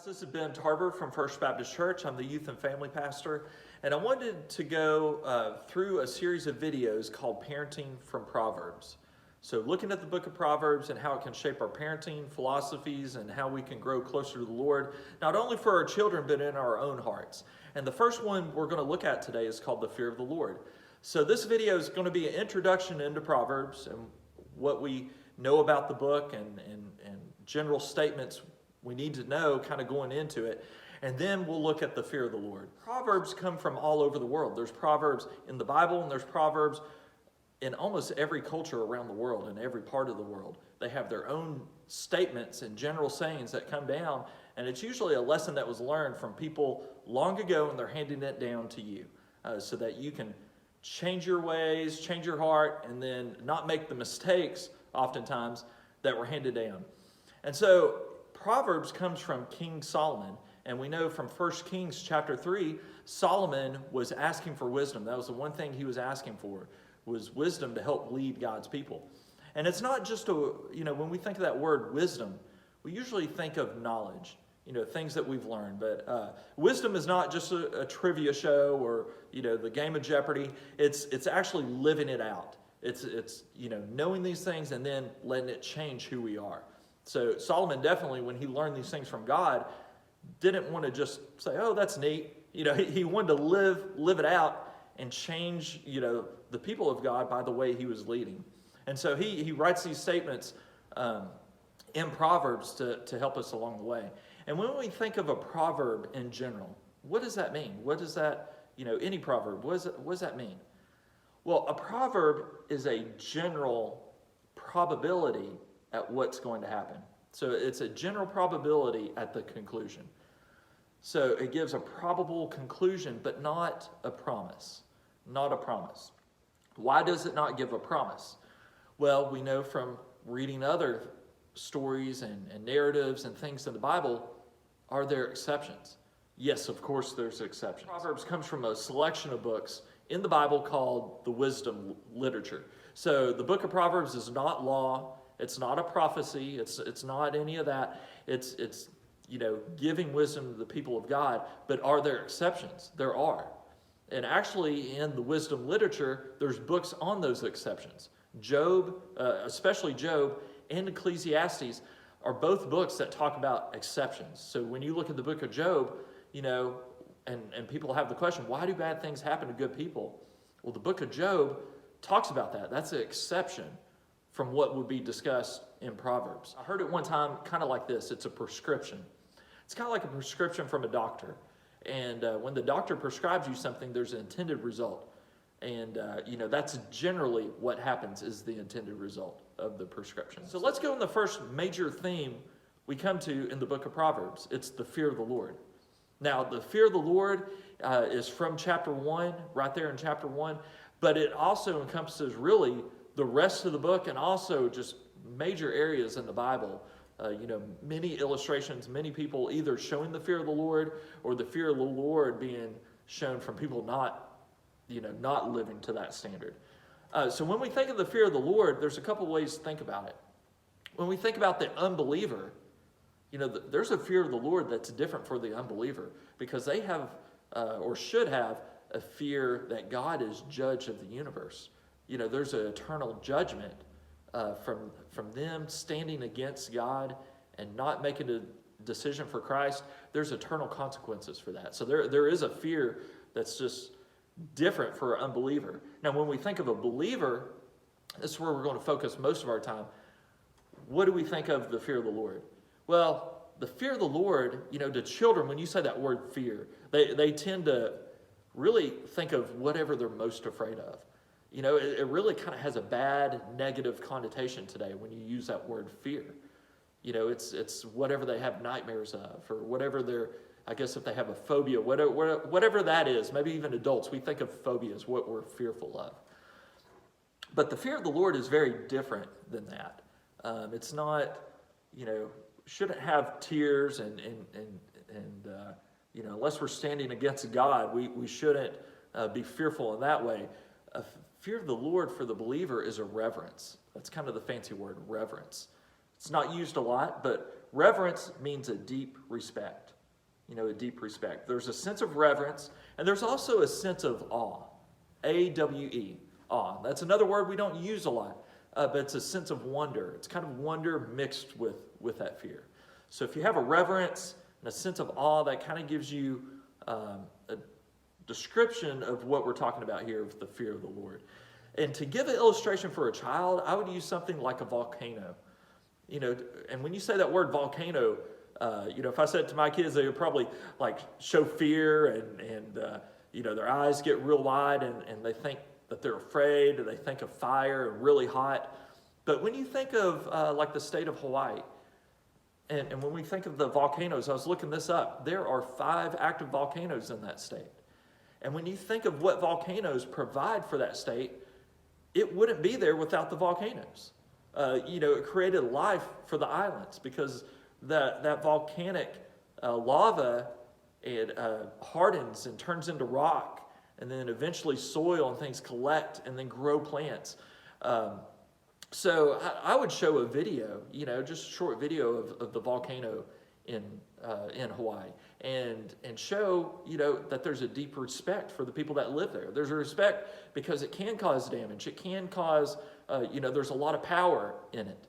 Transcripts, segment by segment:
This is Ben Tarver from First Baptist Church. I'm the youth and family pastor, and I wanted to go through a series of videos called Parenting from Proverbs. So looking at the book of Proverbs and how it can shape our parenting philosophies and how we can grow closer to the Lord, not only for our children, but in our own hearts. And the first one we're going to look at today is called the fear of the Lord. So this video is going to be an introduction into Proverbs and what we know about the book and general statements we need to know kind of going into it. And then we'll look at the fear of the Lord. Proverbs come from all over the world. There's Proverbs in the Bible, and there's Proverbs in almost every culture around the world, in every part of the world. They have their own statements and general sayings that come down, and it's usually a lesson that was learned from people long ago, and they're handing it down to you so that you can change your ways, change your heart, and then not make the mistakes, oftentimes, that were handed down. And so Proverbs comes from King Solomon, and we know from 1 Kings chapter 3, Solomon was asking for wisdom. That was the one thing he was asking for, was wisdom to help lead God's people. And it's not just when we think of that word wisdom, we usually think of knowledge, things that we've learned. But wisdom is not just a trivia show or, the game of Jeopardy. It's actually living it out. It's knowing these things and then letting it change who we are. So Solomon definitely, when he learned these things from God, didn't want to just say, oh, that's neat. He wanted to live it out and change, the people of God by the way he was leading. And so he writes these statements in Proverbs to help us along the way. And when we think of a proverb in general, what does that mean? What does that, any proverb, what does that mean? Well, a proverb is a general probability at what's going to happen. So it's a general probability at the conclusion. So it gives a probable conclusion, but not a promise. Not a promise. Why does it not give a promise? Well, we know from reading other stories and narratives and things in the Bible, are there exceptions? Yes, of course there's exceptions. Proverbs comes from a selection of books in the Bible called the wisdom literature. So the book of Proverbs is not law. It's not a prophecy. It's not any of that. It's giving wisdom to the people of God. But are there exceptions? There are. And actually in the wisdom literature, there's books on those exceptions. Job, especially Job, and Ecclesiastes are both books that talk about exceptions. So when you look at the book of Job, and people have the question, why do bad things happen to good people? Well, the book of Job talks about that. That's an exception from what would be discussed in Proverbs. I heard it one time kind of like this. It's a prescription. It's kind of like a prescription from a doctor. And when the doctor prescribes you something, there's an intended result. And, that's generally what happens is the intended result of the prescription. So let's go in the first major theme we come to in the book of Proverbs. It's the fear of the Lord. Now, the fear of the Lord is from chapter 1, right there in chapter 1. But it also encompasses really the rest of the book and also just major areas in the Bible. Many illustrations, many people either showing the fear of the Lord or the fear of the Lord being shown from people not living to that standard. So when we think of the fear of the Lord, there's a couple ways to think about it. When we think about the unbeliever, there's a fear of the Lord that's different for the unbeliever because they have or should have a fear that God is judge of the universe. There's an eternal judgment from them standing against God and not making a decision for Christ. There's eternal consequences for that. So there is a fear that's just different for an unbeliever. Now, when we think of a believer, this is where we're going to focus most of our time. What do we think of the fear of the Lord? Well, the fear of the Lord, to children, when you say that word fear, they tend to really think of whatever they're most afraid of. It really kind of has a bad negative connotation today when you use that word fear. It's whatever they have nightmares of or whatever I guess if they have a phobia, whatever that is, maybe even adults, we think of phobia as what we're fearful of. But the fear of the Lord is very different than that. It's not, shouldn't have tears and unless we're standing against God, we shouldn't be fearful in that way. Fear of the Lord for the believer is a reverence. That's kind of the fancy word, reverence. It's not used a lot, but reverence means a deep respect. a deep respect. There's a sense of reverence, and there's also a sense of awe. A-W-E, awe. That's another word we don't use a lot, but it's a sense of wonder. It's kind of wonder mixed with that fear. So if you have a reverence and a sense of awe, that kind of gives you a description of what we're talking about here with the fear of the Lord. And to give an illustration for a child, I would use something like a volcano. And when you say that word volcano, if I said it to my kids, they would probably like show fear and their eyes get real wide and they think that they're afraid, or they think of fire and really hot. But when you think of like the state of Hawaii, and when we think of the volcanoes, I was looking this up, there are 5 active volcanoes in that state. And when you think of what volcanoes provide for that state, it wouldn't be there without the volcanoes. It created life for the islands because that volcanic lava, it hardens and turns into rock, and then eventually soil and things collect and then grow plants. So I would show a video, just a short video of the volcano in Hawaii, and show that there's a deep respect for the people that live there. There's a respect because it can cause damage. It can cause there's a lot of power in it,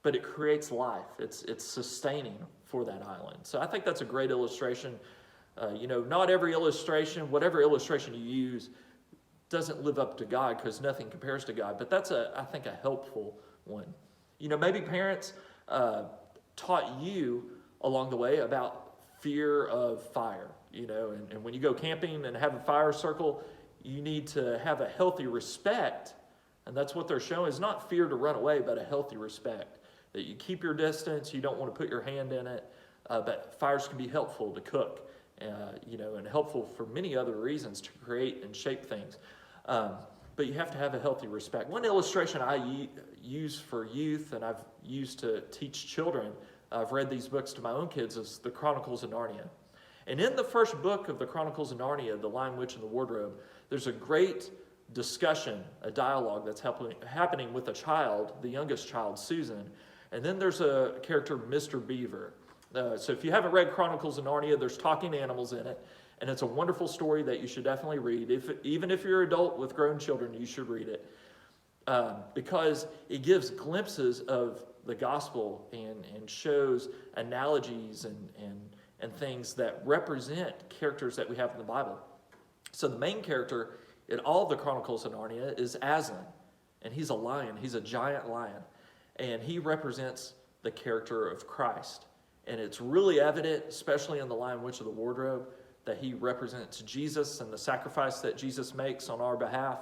but it creates life. It's sustaining for that island. So I think that's a great illustration. Not every illustration, whatever illustration you use, doesn't live up to God because nothing compares to God. But that's I think a helpful one. Maybe parents taught you along the way about fear of fire. And when you go camping and have a fire circle, you need to have a healthy respect. And that's what they're showing, is not fear to run away, but a healthy respect. That you keep your distance, you don't want to put your hand in it, but fires can be helpful to cook, and helpful for many other reasons to create and shape things. But you have to have a healthy respect. One illustration I use for youth, and I've used to teach children, I've read these books to my own kids, is the Chronicles of Narnia. And in the first book of the Chronicles of Narnia, The Lion, Witch, and the Wardrobe, there's a great discussion, a dialogue that's happening with a child, the youngest child, Susan. And then there's a character, Mr. Beaver. So if you haven't read Chronicles of Narnia, there's talking animals in it. And it's a wonderful story that you should definitely read. Even if you're an adult with grown children, you should read it. Because it gives glimpses of the gospel and shows analogies and things that represent characters that we have in the Bible. So the main character in all the Chronicles of Narnia is Aslan. And he's a lion. He's a giant lion. And he represents the character of Christ. And it's really evident, especially in The Lion, Witch, and the Wardrobe, that he represents Jesus and the sacrifice that Jesus makes on our behalf.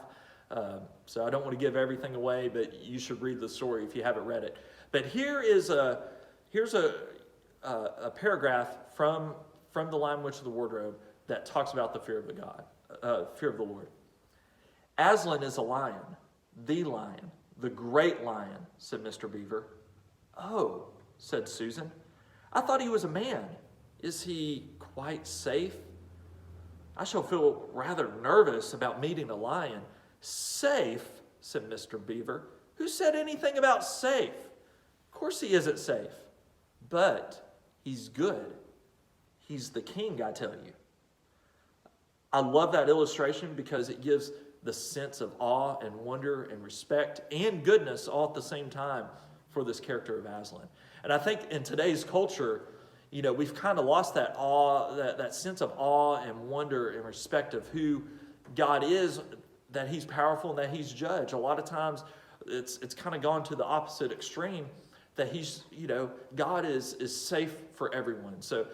So I don't want to give everything away, but you should read the story if you haven't read it. But here's a paragraph from The Lion, Witch, and the Wardrobe that talks about the fear of the Lord. Aslan is a lion, the great lion, said Mr. Beaver. Oh, said Susan. I thought he was a man. Is he quite safe? I shall feel rather nervous about meeting a lion. Safe, said Mr. Beaver. Who said anything about safe? Of course he isn't safe. But he's good. He's the king, I tell you. I love that illustration because it gives the sense of awe and wonder and respect and goodness all at the same time for this character of Aslan. And I think in today's culture, we've kind of lost that awe, that sense of awe and wonder and respect of who God is, that he's powerful and that he's judge. A lot of times it's kind of gone to the opposite extreme, that he's, God is safe for everyone. So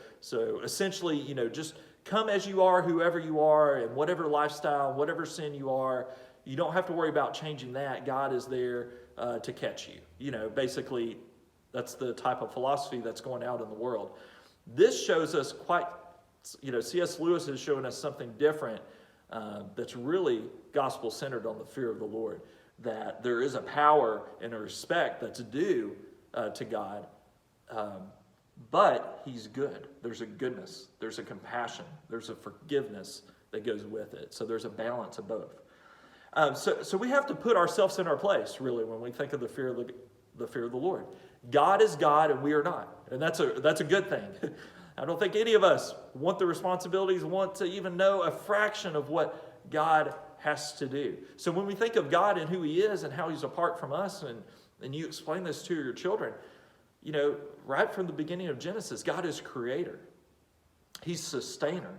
essentially, just come as you are, whoever you are, and whatever lifestyle, whatever sin you are, you don't have to worry about changing that. God is there to catch you. Basically, that's the type of philosophy that's going out in the world. This shows us C.S. Lewis is showing us something different that's really gospel-centered on the fear of the Lord, that there is a power and a respect that's due to God, but he's good. There's a goodness, there's a compassion, there's a forgiveness that goes with it. So there's a balance of both. So we have to put ourselves in our place, really, when we think of the fear of the Lord. God is God and we are not. And that's a good thing. I don't think any of us want the responsibilities, want to even know a fraction of what God has to do. So when we think of God and who he is and how he's apart from us, and you explain this to your children, right from the beginning of Genesis, God is creator. He's sustainer.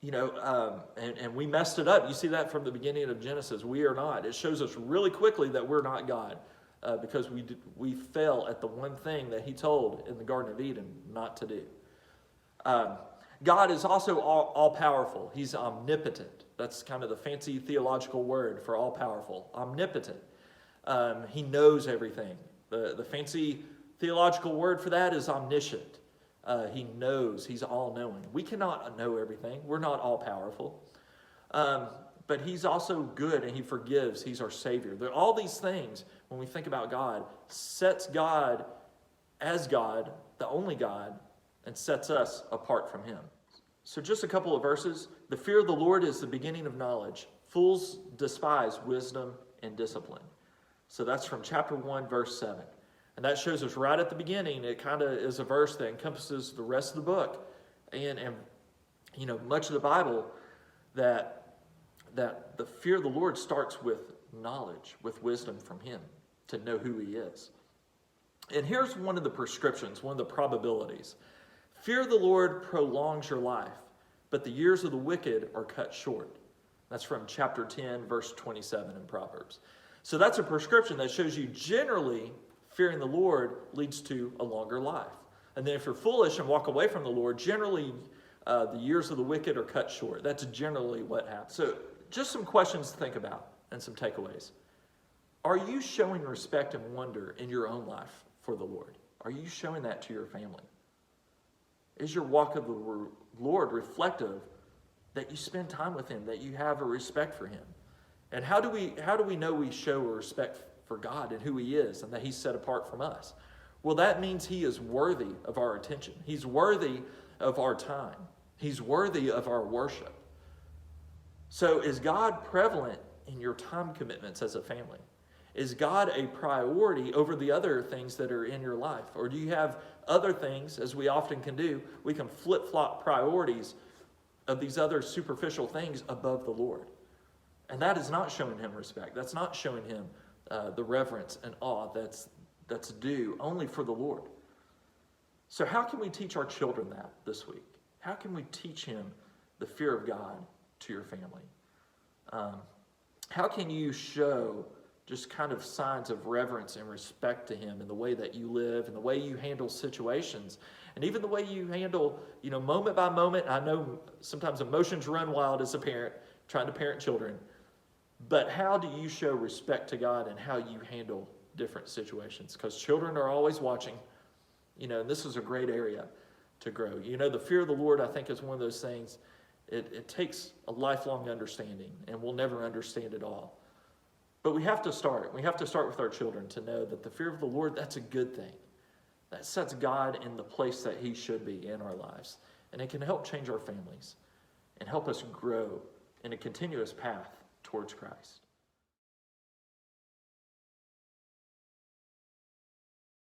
And we messed it up. You see that from the beginning of Genesis. We are not. It shows us really quickly that we're not God because we fell at the one thing that he told in the Garden of Eden not to do. God is also all-powerful. He's omnipotent. That's kind of the fancy theological word for all-powerful. Omnipotent. He knows everything. The fancy theological word for that is omniscient. He knows. He's all-knowing. We cannot know everything. We're not all-powerful. But he's also good and he forgives. He's our Savior. All these things, when we think about God, sets God as God, the only God, and sets us apart from him. So just a couple of verses. The fear of the Lord is the beginning of knowledge. Fools despise wisdom and discipline. So that's from chapter 1, verse 7. And that shows us right at the beginning, it kind of is a verse that encompasses the rest of the book. And much of the Bible, that the fear of the Lord starts with knowledge, with wisdom from him, to know who he is. And here's one of the prescriptions, one of the probabilities. Fear of the Lord prolongs your life, but the years of the wicked are cut short. That's from chapter 10, verse 27 in Proverbs. So that's a prescription that shows you generally fearing the Lord leads to a longer life. And then if you're foolish and walk away from the Lord, generally the years of the wicked are cut short. That's generally what happens. So just some questions to think about and some takeaways. Are you showing respect and wonder in your own life for the Lord? Are you showing that to your family? Is your walk of the Lord reflective that you spend time with him, that you have a respect for him? And how do we know we show a respect for God and who he is and that he's set apart from us? Well, that means he is worthy of our attention. He's worthy of our time. He's worthy of our worship. So is God prevalent in your time commitments as a family? Is God a priority over the other things that are in your life? Or do you have other things, as we often can do, we can flip-flop priorities of these other superficial things above the Lord? And that is not showing him respect. That's not showing him the reverence and awe that's due only for the Lord. So how can we teach our children that this week? How can we teach him the fear of God to your family? How can you show just kind of signs of reverence and respect to him in the way that you live and the way you handle situations and even the way you handle, moment by moment? I know sometimes emotions run wild as a parent trying to parent children, but how do you show respect to God and how you handle different situations? Because children are always watching, and this is a great area to grow. The fear of the Lord, I think, is one of those things, it takes a lifelong understanding, and we'll never understand it all. But we have to start. We have to start with our children to know that the fear of the Lord, that's a good thing. That sets God in the place that he should be in our lives. And it can help change our families and help us grow in a continuous path towards Christ.